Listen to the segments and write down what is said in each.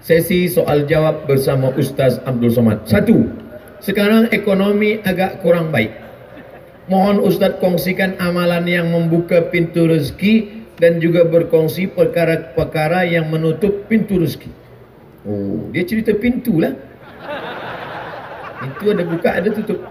Sesi soal jawab bersama Ustaz Abdul Somad. 1. Sekarang ekonomi agak kurang baik. Mohon Ustaz kongsikan amalan yang membuka pintu rezeki dan juga berkongsi perkara-perkara yang menutup pintu rezeki. Oh, dia cerita pintu lah. Pintu ada buka, ada tutup.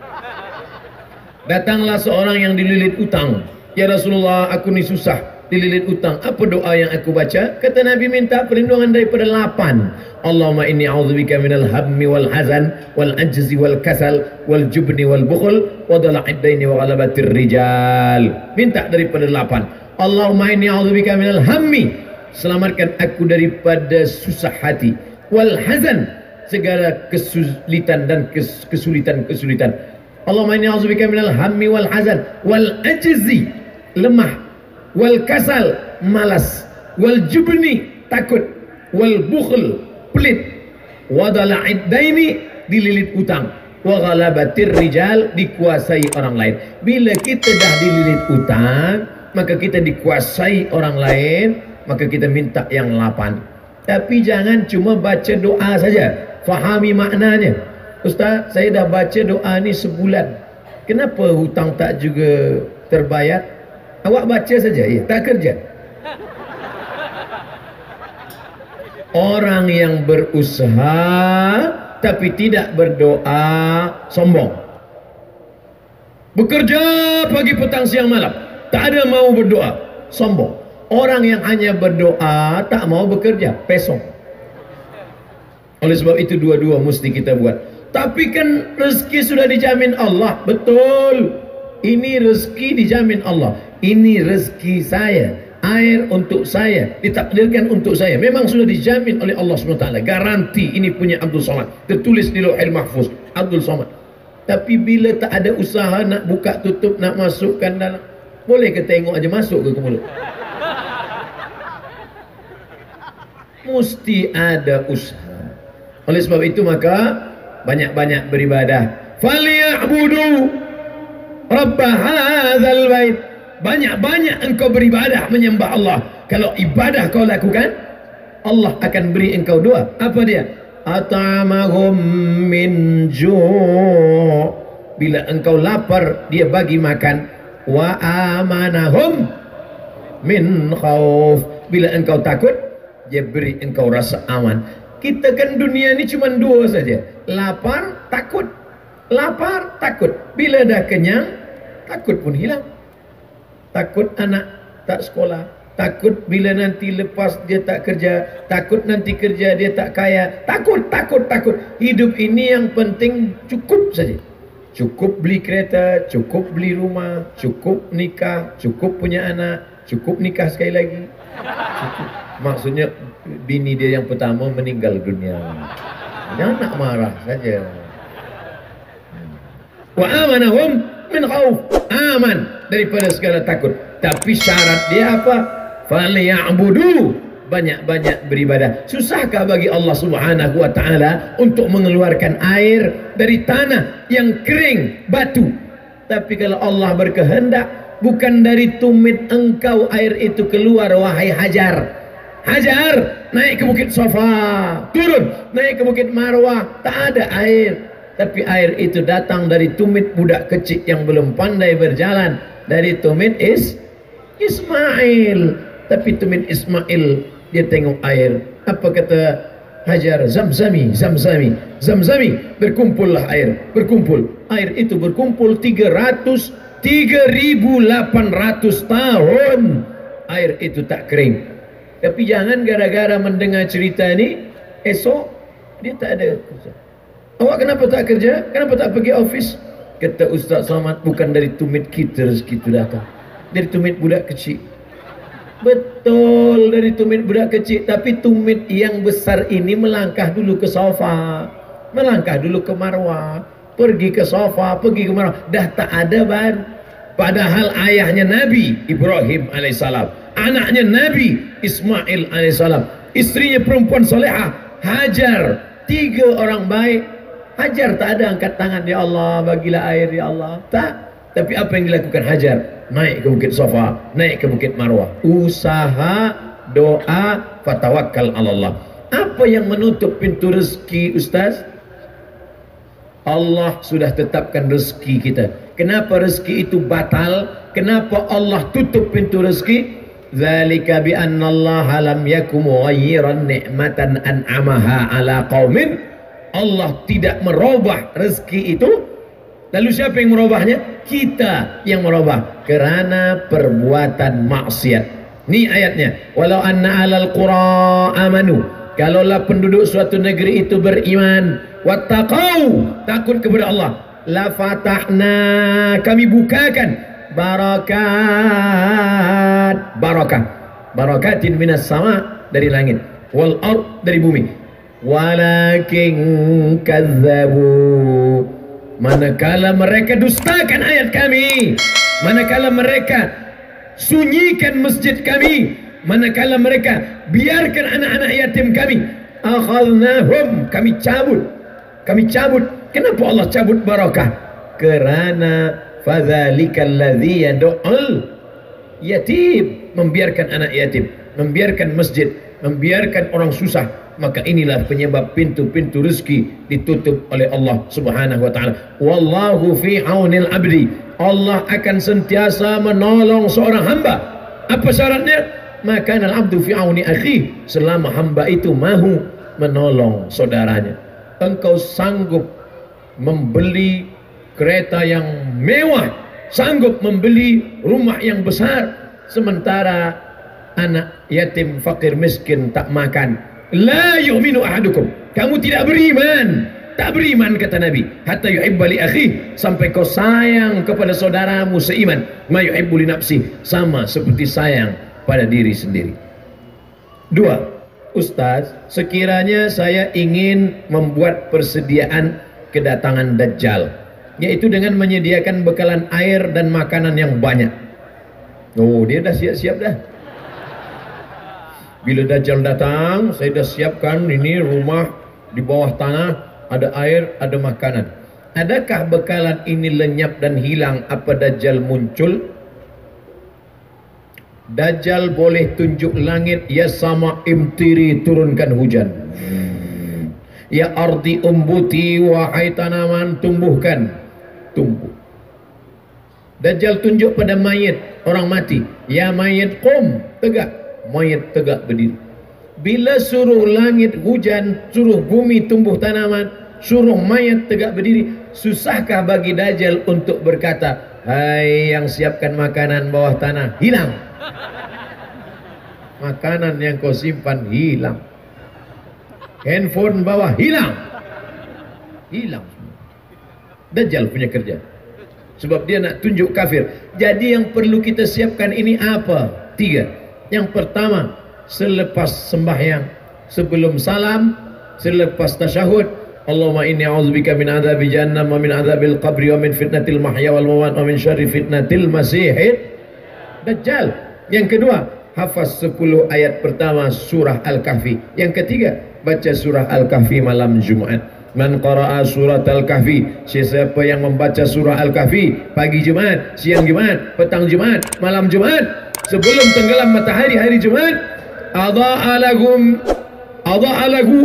Datanglah seorang yang dililit utang. Ya Rasulullah, aku ni susah dililit utang. Apa doa yang aku baca? Kata Nabi, minta perlindungan daripada 8. Allahumma inni a'udzubika minal hammi wal hazan wal ajzi wal kasal wal jubni wal bukhul wa dala'id daini wa ghalabatir rijal. Minta daripada 8. Allahumma inni a'udzubika minal hammi, selamatkan aku daripada susah hati, wal hazan, segala kesulitan dan kesulitan. Allahumma inni a'udzubika minal hammi wal hazan wal ajzi, lemah, wal kasal, malas, wal jubni, takut, wal bukhl, pelit, wa dala'id daini, dililit utang, wa ghalabatir rijal, dikuasai orang lain. Bila kita dah dililit utang, maka kita dikuasai orang lain, maka kita minta yang 8. Tapi jangan cuma baca doa saja, fahami maknanya. Ustaz, saya dah baca doa ni sebulan, kenapa hutang tak juga terbayar? Awak baca saja, ya, tak kerja. Orang yang berusaha tapi tidak berdoa sombong. Bekerja pagi petang siang malam, tak ada mau berdoa, sombong. Orang yang hanya berdoa tak mau bekerja, pesong. Oleh sebab itu dua-dua mesti kita buat. Tapi kan rezeki sudah dijamin Allah. Betul, ini rezeki dijamin Allah. Ini rezeki saya, air untuk saya, ditakdirkan untuk saya, memang sudah dijamin oleh Allah SWT. Garanti ini punya Abdul Somad, tertulis di Lauhul Mahfuz, Abdul Somad. Tapi bila tak ada usaha nak buka tutup, nak masukkan dalam, boleh ke tengok aja masuk ke mulut? Mesti ada usaha. Oleh sebab itu maka banyak-banyak beribadah. Falyabudu rabb hadzal bait. Banyak-banyak engkau beribadah menyembah Allah. Kalau ibadah kau lakukan, Allah akan beri engkau doa. Apa dia? At'amahum min ju'. Bila engkau lapar, dia bagi makan. Wa amanahum min khauf. Bila engkau takut, dia beri engkau rasa aman. Kita kan dunia ni cuma 2 saja. Lapar, takut. Lapar, takut. Bila dah kenyang, takut pun hilang. Takut anak tak sekolah, takut bila nanti lepas dia tak kerja, takut nanti kerja dia tak kaya, takut. Hidup ini yang penting cukup saja. Cukup beli kereta, cukup beli rumah, cukup nikah, cukup punya anak, cukup nikah sekali lagi. Cukup. Maksudnya bini dia yang pertama meninggal dunia, jangan nak marah saja. Wa amanahum min khauf, aman daripada segala takut. Tapi syarat dia apa? Falyabudu, banyak-banyak beribadah. Susahkah bagi Allah Subhanahu wa taala untuk mengeluarkan air dari tanah yang kering, batu? Tapi kalau Allah berkehendak, bukan dari tumit engkau air itu keluar, wahai Hajar. Hajar, naik ke Bukit Safa, turun, naik ke Bukit Marwah, tak ada air. Tapi air itu datang dari tumit budak kecil yang belum pandai berjalan. Dari tumit Ismail. Tapi tumit Ismail, dia tengok air. Apa kata Hajar? Zamzami. Berkumpullah air. Berkumpul. Air itu berkumpul 3.800 tahun. Air itu tak kering. Tapi jangan gara-gara mendengar cerita ni, esok dia tak ada kerja. Awak kenapa tak kerja? Kenapa tak pergi office? Kata Ustaz Somad, bukan dari tumit kita rezeki itu datang, dari tumit budak kecil. Betul, dari tumit budak kecil. Tapi tumit yang besar ini melangkah dulu ke Safa, melangkah dulu ke Marwah, pergi ke Safa, pergi ke Marwah, dah tak ada baru. Padahal ayahnya Nabi Ibrahim alaihissalam, anaknya Nabi Ismail alaihissalam, istrinya perempuan solehah Hajar, 3 orang baik. Hajar tak ada angkat tangan, ya Allah bagilah air ya Allah, tak. Tapi apa yang dilakukan Hajar? Naik ke Bukit Safa, naik ke Bukit Marwah, usaha, doa, fatawakkal ala Allah. Apa yang menutup pintu rezeki, Ustaz? Allah sudah tetapkan rezeki kita. Kenapa rezeki itu batal? Kenapa Allah tutup pintu rezeki? Zalika bi anna Allah lam yakum mughayyiran ni'matan an'amaha ala qaumin. Allah tidak merubah rezeki itu. Lalu siapa yang merubahnya? Kita yang merubah karena perbuatan maksiat. Ini ayatnya. Walau anna alal qura amanu, kalaulah penduduk suatu negeri itu beriman, wattaqau, takut kepada Allah, la fatahna, kami bukakan barakat, barakatin minas sama, dari langit, wal ard, dari bumi. Walakin kazzabu, manakala mereka dustakan ayat kami, manakala mereka sunyikan masjid kami, manakala mereka biarkan anak-anak yatim kami, akhadnahum, kami cabut. Kenapa Allah cabut barakah? Kerana fadzalikal ladzi yad'ul yatim, membiarkan anak yatim, membiarkan masjid, membiarkan orang susah, maka inilah penyebab pintu-pintu rezeki ditutup oleh Allah Subhanahu wa taala. Wallahu fi aunil abdi, Allah akan sentiasa menolong seorang hamba. Apa syaratnya? Maka al-abdu fi auni akhi, selama hamba itu mahu menolong saudaranya. Engkau sanggup membeli kereta yang mewah, sanggup membeli rumah yang besar, sementara anak yatim fakir miskin tak makan. La yu'minu ahadukum, kamu tidak beriman. Tak beriman, kata Nabi, hatta yuhibba li akhi, sampai kau sayang kepada saudaramu seiman, ma yuhibbu li nafsi, sama seperti sayang pada diri sendiri. 2. Ustaz, sekiranya saya ingin membuat persediaan kedatangan Dajjal, yaitu dengan menyediakan bekalan air dan makanan yang banyak. Oh, dia dah siap-siap dah. Bila Dajjal datang, saya dah siapkan ini rumah di bawah tanah, ada air, ada makanan. Adakah bekalan ini lenyap dan hilang apa Dajjal muncul? Dajjal boleh tunjuk langit, ya sama imtiri, turunkan hujan. Ya ardi umbuti, wahai tanaman tumbuhkan, tumbuh. Dajjal tunjuk pada mayit, orang mati, ya mayit qum, tegak, mayit tegak berdiri. Bila suruh langit hujan, suruh bumi tumbuh tanaman, suruh mayat tegak berdiri, susahkah bagi Dajjal untuk berkata, hai yang siapkan makanan bawah tanah, hilang. Makanan yang kau simpan hilang. Handphone bawah hilang. Hilang. Dajjal punya kerja. Sebab dia nak tunjuk kafir. Jadi yang perlu kita siapkan ini apa? 3. Yang pertama, selepas sembahyang, sebelum salam, selepas tasyahud, Allahumma inni a'udzubika min adzabi jahannam wa min adzabil qabri wa min fitnatil mahya wal mamat wa min syarri fitnatil masihid Dajjal. Yang kedua, hafaz 10 ayat pertama surah Al-Kahfi. Yang ketiga, baca surah Al-Kahfi malam Jumaat. Man qara'a surat Al-Kahfi, siapa yang membaca surah Al-Kahfi pagi Jumaat, siang Jumaat, petang Jumaat, malam Jumaat, sebelum tenggelam matahari hari Jumaat, adha'a lahu,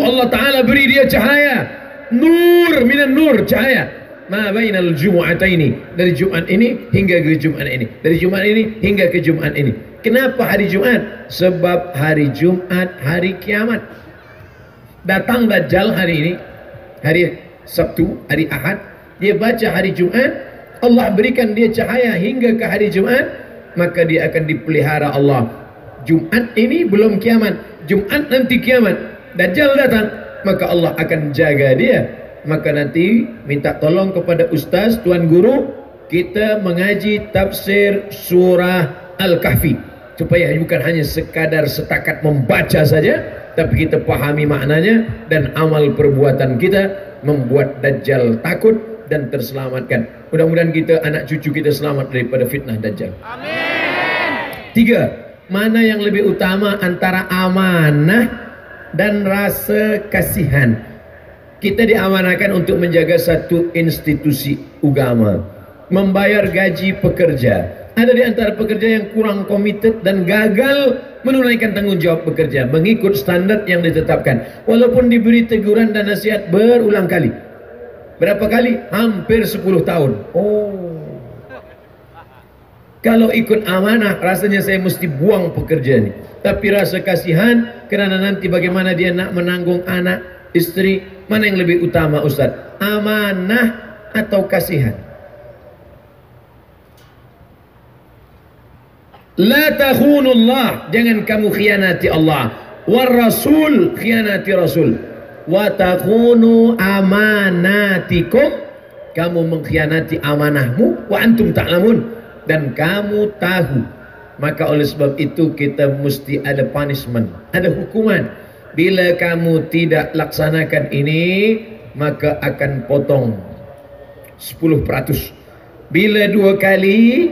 Allah Ta'ala beri dia cahaya, nur minan nur, cahaya, ma bainal jumu'ataini, dari Jumat ini hingga ke Jumat ini, dari Jumat ini hingga ke Jumat ini. Kenapa hari Jumat? Sebab hari Jumat hari kiamat. Datang Dajjal hari ini, hari Sabtu, hari Ahad, dia baca hari Jumat, Allah berikan dia cahaya hingga ke hari Jumat, maka dia akan dipelihara Allah. Jumat ini belum kiamat, Jumat nanti kiamat, Dajjal datang, maka Allah akan jaga dia. Maka nanti minta tolong kepada ustaz, tuan guru, kita mengaji tafsir surah Al-Kahfi, supaya bukan hanya sekadar setakat membaca saja, tapi kita pahami maknanya, dan amal perbuatan kita membuat Dajjal takut dan terselamatkan. Mudah-mudahan kita, anak cucu kita selamat daripada fitnah Dajjal. Amin. 3. Mana yang lebih utama antara amanah dan rasa kasihan? Kita diamanahkan untuk menjaga satu institusi agama, membayar gaji pekerja. Ada di antara pekerja yang kurang komited dan gagal menunaikan tanggung jawab bekerja mengikut standar yang ditetapkan, walaupun diberi teguran dan nasihat berulang kali. Berapa kali? Hampir 10 tahun. Kalau ikut amanah, rasanya saya mesti buang pekerjaan ini. Tapi rasa kasihan, kerana nanti bagaimana dia nak menanggung anak, istri, mana yang lebih utama Ustaz? Amanah atau kasihan? La takhunullah, jangan kamu khianati Allah. War rasul, khianati rasul. Wa takhunu amanatikum, kamu mengkhianati amanahmu. Wa antum ta'lamun, dan kamu tahu. Maka oleh sebab itu kita mesti ada punishment, ada hukuman. Bila kamu tidak laksanakan ini, maka akan potong 10%. Bila 2 kali,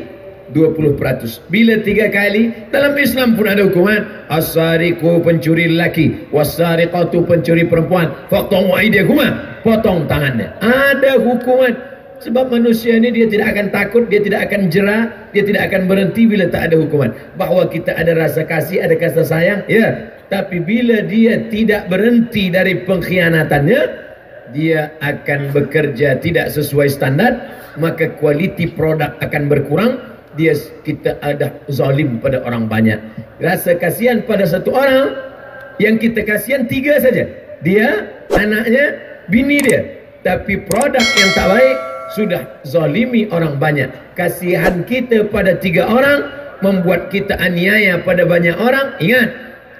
20%. Bila 3 kali, dalam Islam pun ada hukuman. As-sariqu, pencuri lelaki, was-sariqatu, pencuri perempuan, faqta'u aydiyahuma, potong tangannya. Ada hukuman. Sebab manusia ini dia tidak akan takut, dia tidak akan jerah, dia tidak akan berhenti bila tak ada hukuman. Bahawa kita ada rasa kasih, ada kasih sayang, ya. Tapi bila dia tidak berhenti dari pengkhianatannya, dia akan bekerja tidak sesuai standar, maka kualiti produk akan berkurang. Kita ada zalim pada orang banyak. Rasa kasihan pada satu orang, yang kita kasihan 3 saja, dia, anaknya, bini dia. Tapi produk yang tak baik, sudah zalimi orang banyak. Kasihan kita pada 3 orang membuat kita aniaya pada banyak orang. Ingat,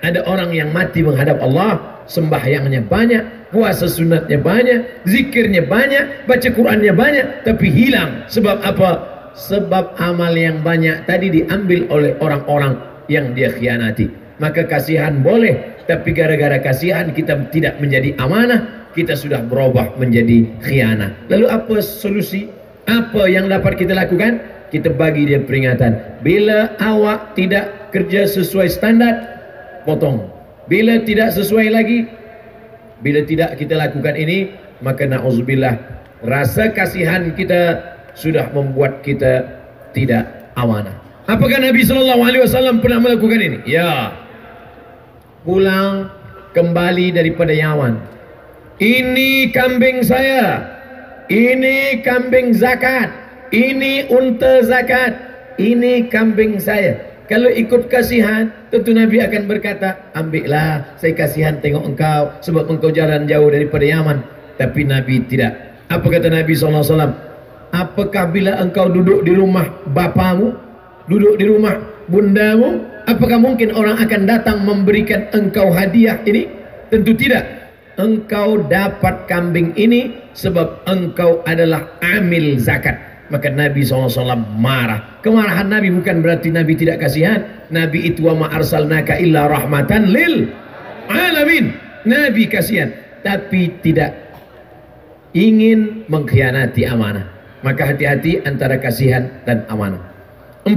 ada orang yang mati menghadap Allah, sembahyangnya banyak, puasa sunatnya banyak, zikirnya banyak, baca Qurannya banyak, tapi hilang. Sebab apa? Sebab amal yang banyak tadi diambil oleh orang-orang yang dia khianati. Maka kasihan boleh, tapi gara-gara kasihan kita tidak menjadi amanah, kita sudah berubah menjadi khianat. Lalu apa solusi? Apa yang dapat kita lakukan? Kita bagi dia peringatan. Bila awak tidak kerja sesuai standar, potong. Bila tidak sesuai lagi, bila tidak kita lakukan ini, maka na'udzubillah, rasa kasihan kita sudah membuat kita tidak amanah. Apakah Nabi SAW pernah melakukan ini? Ya. Pulang kembali daripada Yaman. Ini kambing saya, ini kambing zakat, ini unta zakat, ini kambing saya. Kalau ikut kasihan, tentu Nabi akan berkata, ambillah, saya kasihan tengok engkau, sebab engkau jalan jauh daripada Yaman. Tapi Nabi tidak. Apa kata Nabi SAW? Apakah bila engkau duduk di rumah bapamu, duduk di rumah bundamu, apakah mungkin orang akan datang memberikan engkau hadiah ini? Tentu tidak. Engkau dapat kambing ini sebab engkau adalah amil zakat. Maka Nabi SAW marah. Kemarahan Nabi bukan berarti Nabi tidak kasihan. Nabi itu wa ma arsalnaka illa rahmatan lil alamin. Nabi kasihan, tapi tidak ingin mengkhianati amanah. Maka hati-hati antara kasihan dan amanah. 4.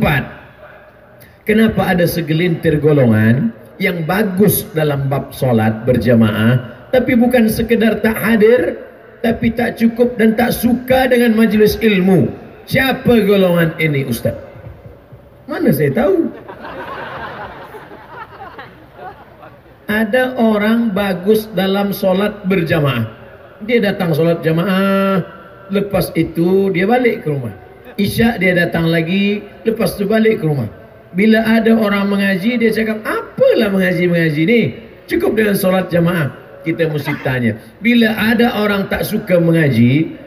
Kenapa ada segelintir golongan yang bagus dalam bab solat berjamaah, tapi bukan sekedar tak hadir, tapi tak cukup dan tak suka dengan majlis ilmu? Siapa golongan ini Ustaz? Mana saya tahu. Ada orang bagus dalam solat berjamaah, dia datang solat jamaah, lepas itu dia balik ke rumah. Isyak dia datang lagi, lepas itu balik ke rumah. Bila ada orang mengaji, dia cakap, apalah mengaji-mengaji ni, cukup dengan solat jamaah. Kita mesti tanya, bila ada orang tak suka mengaji,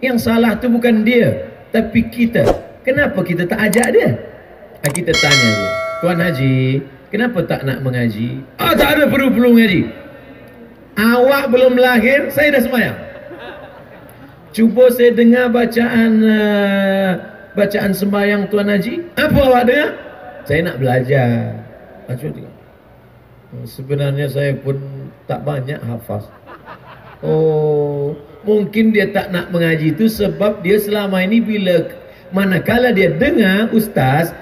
yang salah tu bukan dia, tapi kita. Kenapa kita tak ajak dia? Kita tanya dia, Tuan Haji, kenapa tak nak mengaji? Tak ada perlu-perlu mengaji. Awak belum lahir, saya dah sembahyang. Cuba saya dengar bacaan sembahyang Tuan Haji. Apa awak dengar? Saya nak belajar. Sebenarnya saya pun tak banyak hafaz. Mungkin dia tak nak mengaji itu sebab dia selama ini manakala dia dengar ustaz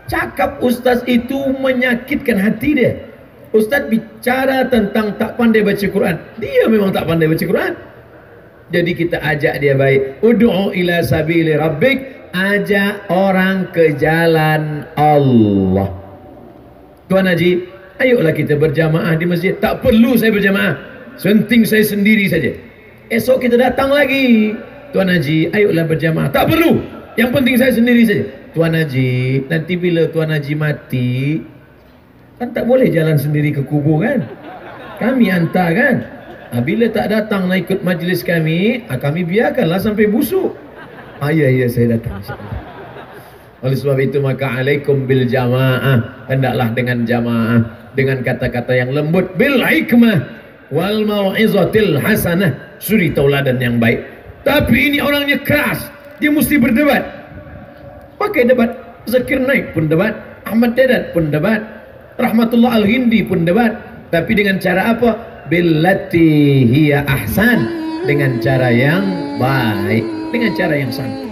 cakap, ustaz itu menyakitkan hati dia. Ustaz bicara tentang tak pandai baca Quran, dia memang tak pandai baca Quran. Jadi kita ajak dia baik. Ud'u ila sabili rabbik, ajak orang ke jalan Allah. Tuan Haji, ayolah kita berjamaah di masjid. Tak perlu saya berjamaah, penting saya sendiri saja. Esok kita datang lagi. Tuan Haji, ayolah berjamaah. Tak perlu, yang penting saya sendiri saja. Tuan Haji, nanti bila Tuan Haji mati, kan tak boleh jalan sendiri ke kubur kan? Kami hantar kan? Bila tak datang nak ikut majlis kami, kami biarkanlah sampai busuk. Ya, saya datang insyaAllah. Oleh sebab itu maka alaikum bil jamaah, hendaklah dengan jamaah, dengan kata-kata yang lembut, bil hikmah wal mau'izatil hasanah, suri tauladan yang baik. Tapi ini orangnya keras, dia mesti berdebat. Pakai debat. Zakir Naik pun debat, Ahmad Dedat pun debat, Rahmatullah Al-Hindi pun debat. Tapi dengan cara apa? Billati hiya ahsan, dengan cara yang baik, dengan cara yang santai.